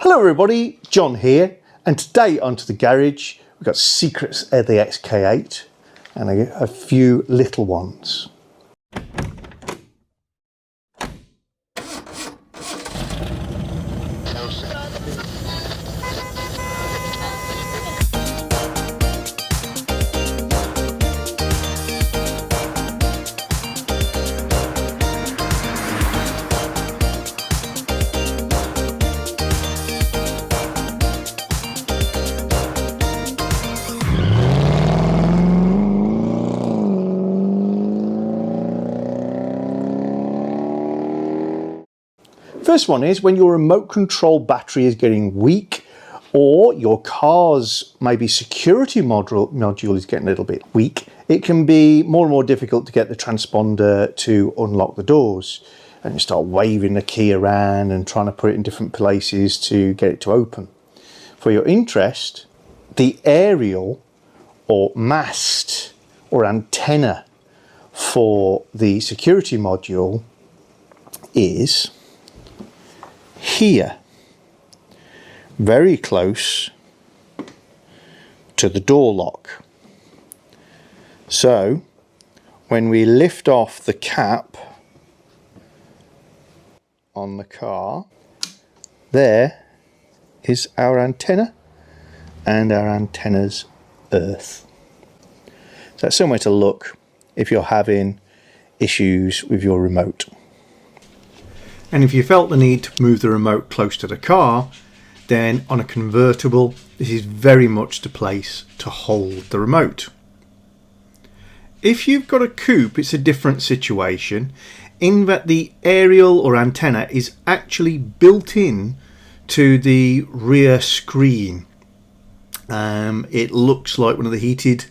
Hello everybody, John here, and today onto the garage we've got secrets of the XK8 and a few little ones. First one is when your remote control battery is getting weak, or your car's maybe security module is getting a little bit weak. It can be more and more difficult to get the transponder to unlock the doors, and you start waving the key around and trying to put it in different places to get it to open. For your interest, the aerial or mast or antenna for the security module is here, very close to the door lock. So when we lift off the cap on the car, there is our antenna and our antenna's earth. So that's somewhere to look if you're having issues with your remote. And if you felt the need to move the remote close to the car, then on a convertible, this is very much the place to hold the remote. If you've got a coupe, it's a different situation in that the aerial or antenna is actually built in to the rear screen. It looks like one of the heated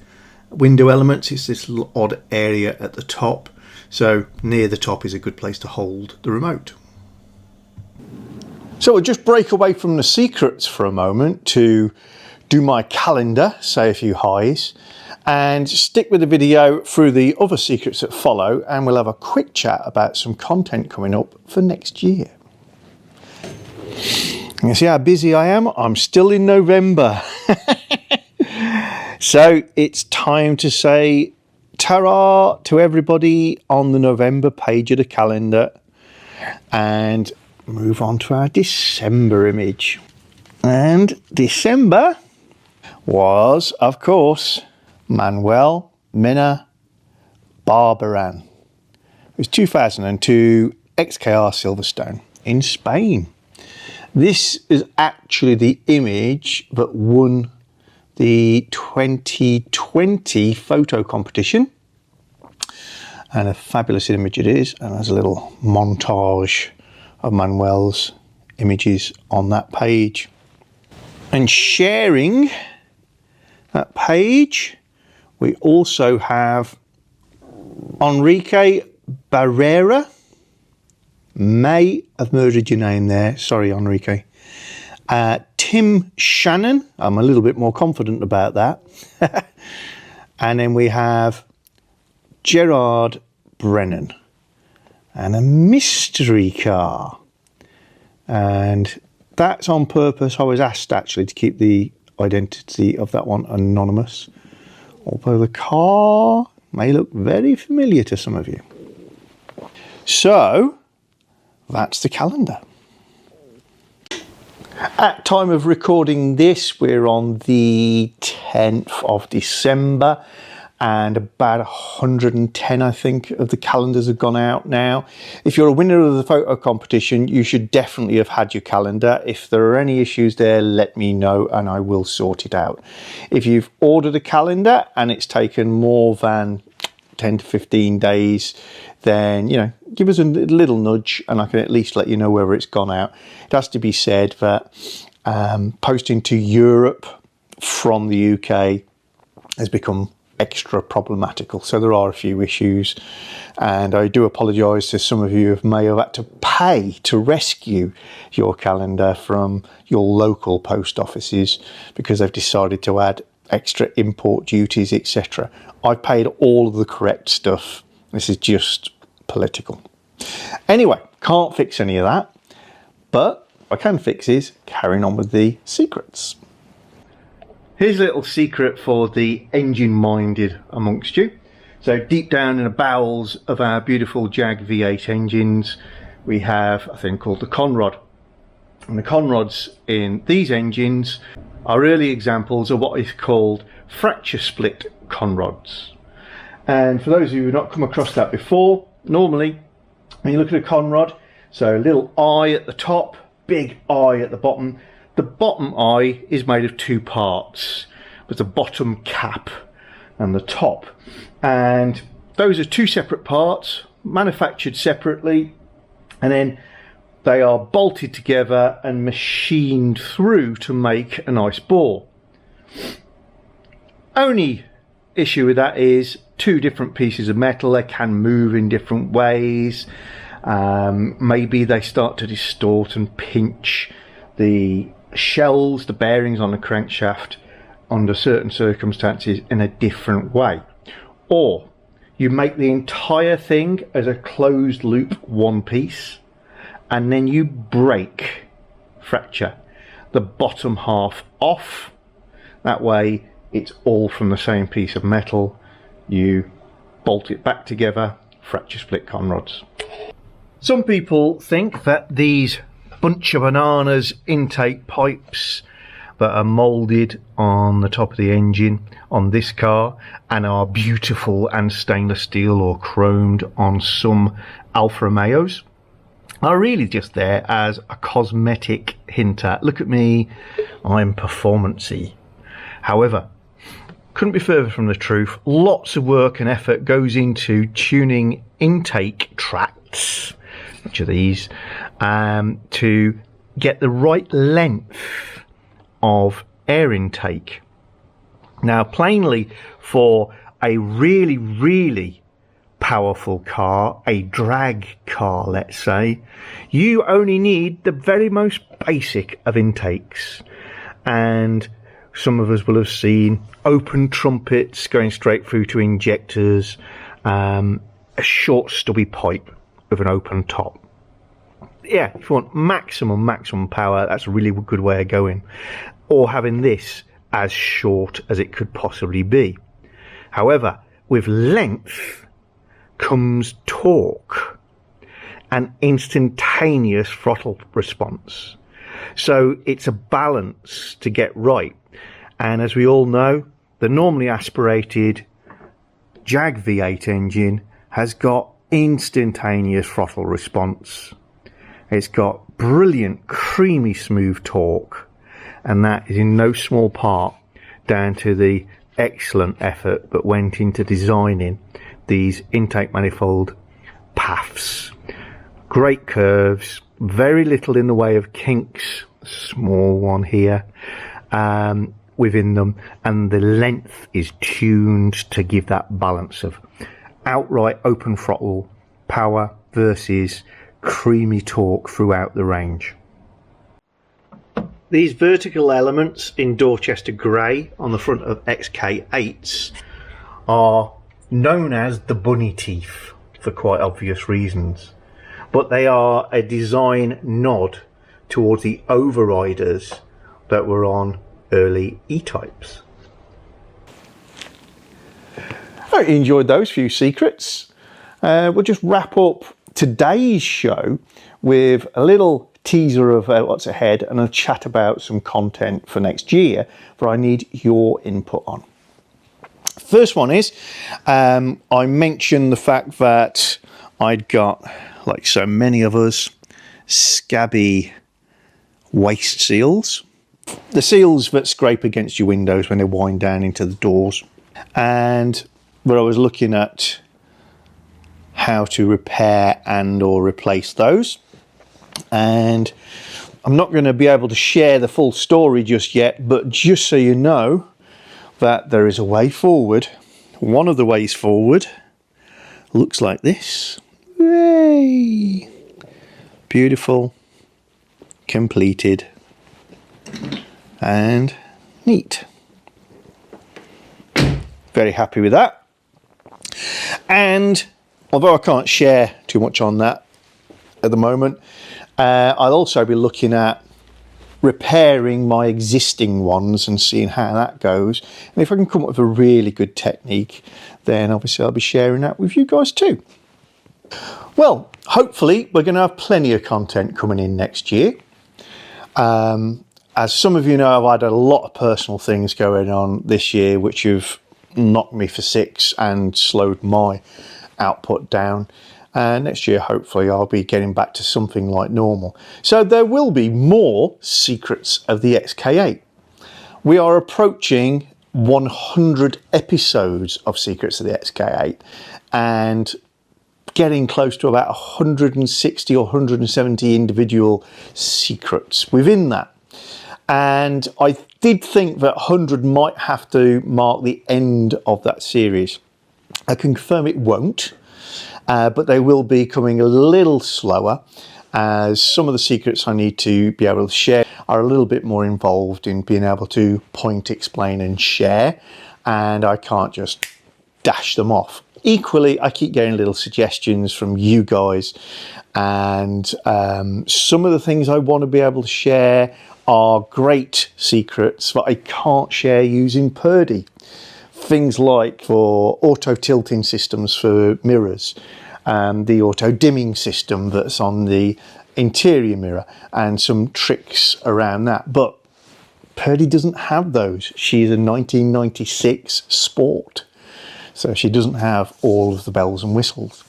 window elements. It's this little odd area at the top. So near the top is a good place to hold the remote. So I'll just break away from the secrets for a moment to do my calendar, say a few highs, and stick with the video through the other secrets that follow, and we'll have a quick chat about some content coming up for next year. You see how busy I am? I'm still in November. So it's time to say ta-ra to everybody on the November page of the calendar and move on to our December image. And December was, of course, Manuel Mena Barbaran. It was 2002 XKR Silverstone in Spain. This is actually the image that won the 2020 photo competition, and a fabulous image it is, and there's a little montage of Manuel's images on that page. And sharing that page, we also have Enrique Barrera. May have murdered your name there, sorry Enrique. Tim Shannon, I'm a little bit more confident about that. And then we have Gerard Brennan and a mystery car, and that's on purpose. I was asked actually to keep the identity of that one anonymous, although the car may look very familiar to some of you. So that's the calendar. At time of recording this, we're on the 10th of December, and about 110, I think, of the calendars have gone out now. If you're a winner of the photo competition, you should definitely have had your calendar. If there are any issues there, let me know and I will sort it out. If you've ordered a calendar and it's taken more than 10 to 15 days, then, you know, give us a little nudge and I can at least let you know whether it's gone out. It has to be said that posting to Europe from the UK has become extra problematical, so there are a few issues, and I do apologise to some of you who may have had to pay to rescue your calendar from your local post offices because they've decided to add extra import duties, etc. I've paid all of the correct stuff. This is just political. Anyway, can't fix any of that, but I can fix is carrying on with the secrets. Here's a little secret for the engine minded amongst you. So deep down in the bowels of our beautiful Jag V8 engines, we have a thing called the conrod. And the conrods in these engines are early examples of what is called fracture split conrods. And for those of you who have not come across that before, normally when you look at a conrod, so a little eye at the top, big eye at the bottom eye is made of two parts, with the bottom cap and the top. And those are two separate parts, manufactured separately, and then they are bolted together and machined through to make a nice bore. Only issue with that is two different pieces of metal. They can move in different ways. Maybe they start to distort and pinch the shells, the bearings on the crankshaft under certain circumstances in a different way. Or you make the entire thing as a closed loop one piece, and then you fracture the bottom half off. That way it's all from the same piece of metal. You bolt it back together, fracture split conrods. Some people think that these bunch of bananas intake pipes that are moulded on the top of the engine on this car and are beautiful and stainless steel or chromed on some Alfa Romeos are really just there as a cosmetic hint at, look at me, I'm performancy. However, couldn't be further from the truth. Lots of work and effort goes into tuning intake tracts, which are these, to get the right length of air intake. Now, plainly, for a really powerful car, a drag car, let's say, you only need the very most basic of intakes. And some of us will have seen open trumpets going straight through to injectors, a short stubby pipe with an open top. Yeah, if you want maximum power, that's a really good way of going. Or having this as short as it could possibly be. However, with length comes torque and instantaneous throttle response. So it's a balance to get right. And as we all know, the normally aspirated Jag V8 engine has got instantaneous throttle response. It's got brilliant, creamy, smooth torque, and that is in no small part down to the excellent effort that went into designing these intake manifold paths. Great curves, very little in the way of kinks, small one here, within them, and the length is tuned to give that balance of outright open throttle power versus creamy torque throughout the range. These vertical elements in Dorchester grey on the front of XK8s are known as the bunny teeth for quite obvious reasons, but they are a design nod towards the overriders that were on early E-types. I hope you enjoyed those few secrets. We'll just wrap up today's show with a little teaser of what's ahead and a chat about some content for next year that I need your input on. First one is, I mentioned the fact that I'd got, like so many of us, scabby waste seals. The seals that scrape against your windows when they wind down into the doors. And where I was looking at how to repair and or replace those. And I'm not going to be able to share the full story just yet, but just so you know that there is a way forward. One of the ways forward looks like this. Yay! Beautiful, completed, and neat. Very happy with that. And although I can't share too much on that at the moment, I'll also be looking at repairing my existing ones and seeing how that goes. And if I can come up with a really good technique, then obviously I'll be sharing that with you guys too. Well, hopefully we're going to have plenty of content coming in next year. As some of you know, I've had a lot of personal things going on this year which have knocked me for six and slowed my output down. Next year, hopefully, I'll be getting back to something like normal. So there will be more Secrets of the XK8. We are approaching 100 episodes of Secrets of the XK8 and getting close to about 160 or 170 individual secrets within that. And I did think that 100 might have to mark the end of that series. I can confirm it won't. But they will be coming a little slower, as some of the secrets I need to be able to share are a little bit more involved in being able to point, explain and share, and I can't just dash them off. Equally, I keep getting little suggestions from you guys, and some of the things I want to be able to share are great secrets that I can't share using Purdy. Things like for auto tilting systems for mirrors, the auto dimming system that's on the interior mirror, and some tricks around that. But Purdy doesn't have those. She's a 1996 Sport, so she doesn't have all of the bells and whistles.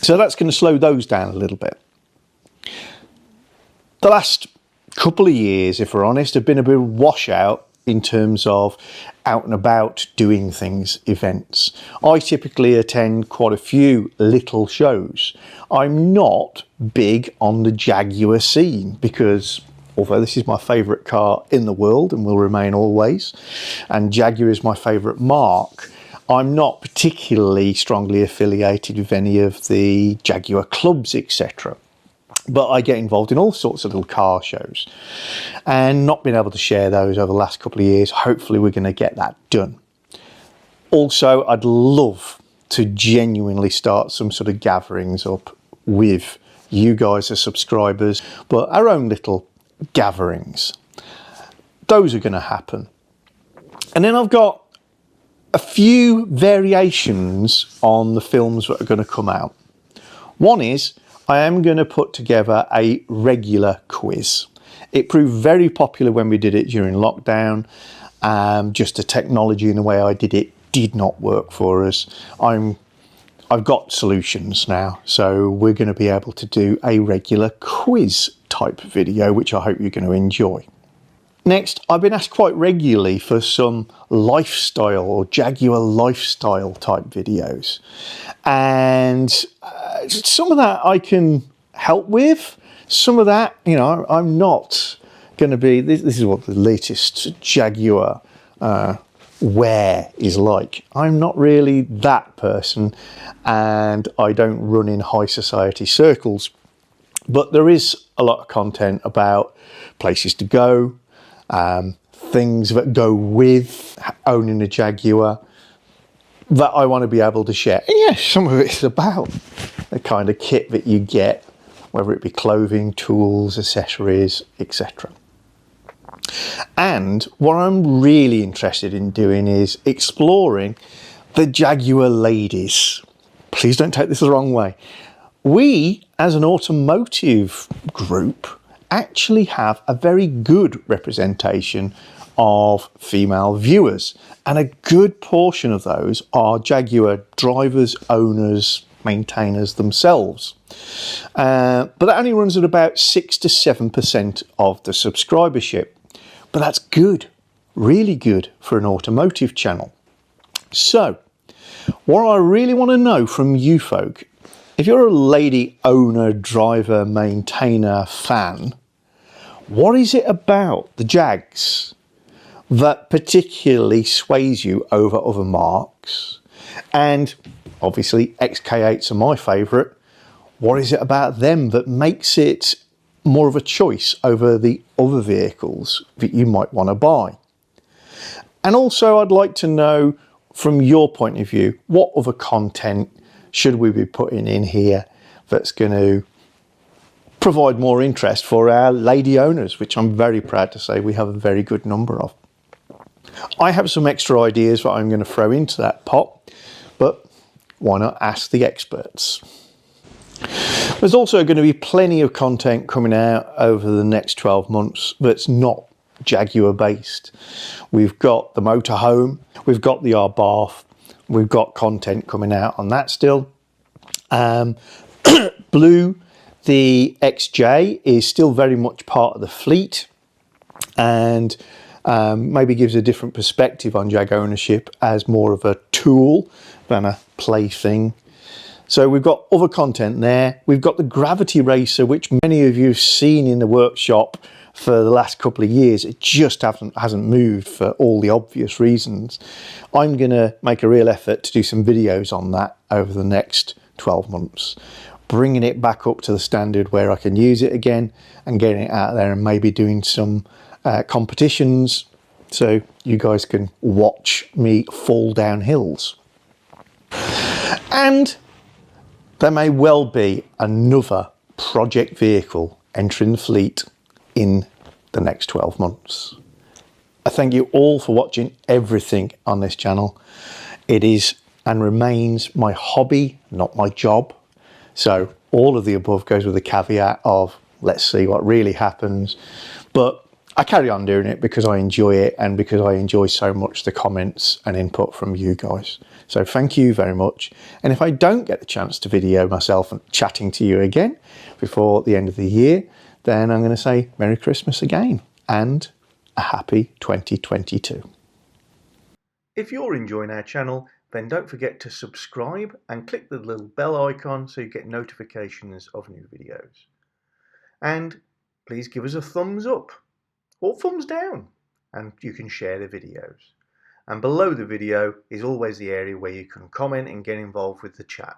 So that's going to slow those down a little bit. The last couple of years, if we're honest, have been a bit of a washout in terms of out and about doing things, events. I typically attend quite a few little shows. I'm not big on the Jaguar scene because although this is my favourite car in the world and will remain always, and Jaguar is my favourite mark, I'm not particularly strongly affiliated with any of the Jaguar clubs, etc. But I get involved in all sorts of little car shows, and not being able to share those over the last couple of years, hopefully we're going to get that done. Also, I'd love to genuinely start some sort of gatherings up with you guys as subscribers, but our own little gatherings. Those are going to happen. And then I've got a few variations on the films that are going to come out. One is I am going to put together a regular quiz. It proved very popular when we did it during lockdown. Just the technology and the way I did it did not work for us. I've got solutions now, so we're going to be able to do a regular quiz type video, which I hope you're going to enjoy. Next, I've been asked quite regularly for some lifestyle or Jaguar lifestyle type videos, and some of that I can help with. Some of that, you know, I'm not going to be, this is what the latest Jaguar wear is like. I'm not really that person, and I don't run in high society circles, but there is a lot of content about places to go, things that go with owning a Jaguar that I want to be able to share. And yes, some of it is about the kind of kit that you get, whether it be clothing, tools, accessories, etc. And what I'm really interested in doing is exploring the Jaguar ladies. Please don't take this the wrong way. We, as an automotive group, actually have a very good representation of female viewers, and a good portion of those are Jaguar drivers, owners, maintainers themselves. But that only runs at about 6 to 7% of the subscribership. But that's good, really good for an automotive channel. So what I really want to know from you folk, if you're a lady owner, driver, maintainer, fan, what is it about the Jags that particularly sways you over other marks? And obviously XK8s are my favourite. What is it about them that makes it more of a choice over the other vehicles that you might want to buy? And also I'd like to know from your point of view, what other content should we be putting in here that's going to provide more interest for our lady owners, which I'm very proud to say we have a very good number of. I have some extra ideas that I'm going to throw into that pot, but why not ask the experts? There's also going to be plenty of content coming out over the next 12 months that's not Jaguar based. We've got the motorhome, we've got the R-Bath, we've got content coming out on that still. Blue, the XJ, is still very much part of the fleet, and maybe gives a different perspective on Jag ownership as more of a tool than a plaything. So we've got other content there. We've got the Gravity Racer, which many of you have seen in the workshop for the last couple of years. It just hasn't moved for all the obvious reasons. I'm going to make a real effort to do some videos on that over the next 12 months, bringing it back up to the standard where I can use it again and getting it out there and maybe doing some competitions so you guys can watch me fall down hills. And there may well be another project vehicle entering the fleet in the next 12 months. I thank you all for watching everything on this channel. It is and remains my hobby, not my job. So all of the above goes with the caveat of let's see what really happens. But I carry on doing it because I enjoy it and because I enjoy so much the comments and input from you guys. So thank you very much. And if I don't get the chance to video myself and chatting to you again before the end of the year, then I'm going to say Merry Christmas again and a happy 2022. If you're enjoying our channel, then don't forget to subscribe and click the little bell icon so you get notifications of new videos. And please give us a thumbs up or thumbs down, and you can share the videos. And below the video is always the area where you can comment and get involved with the chat.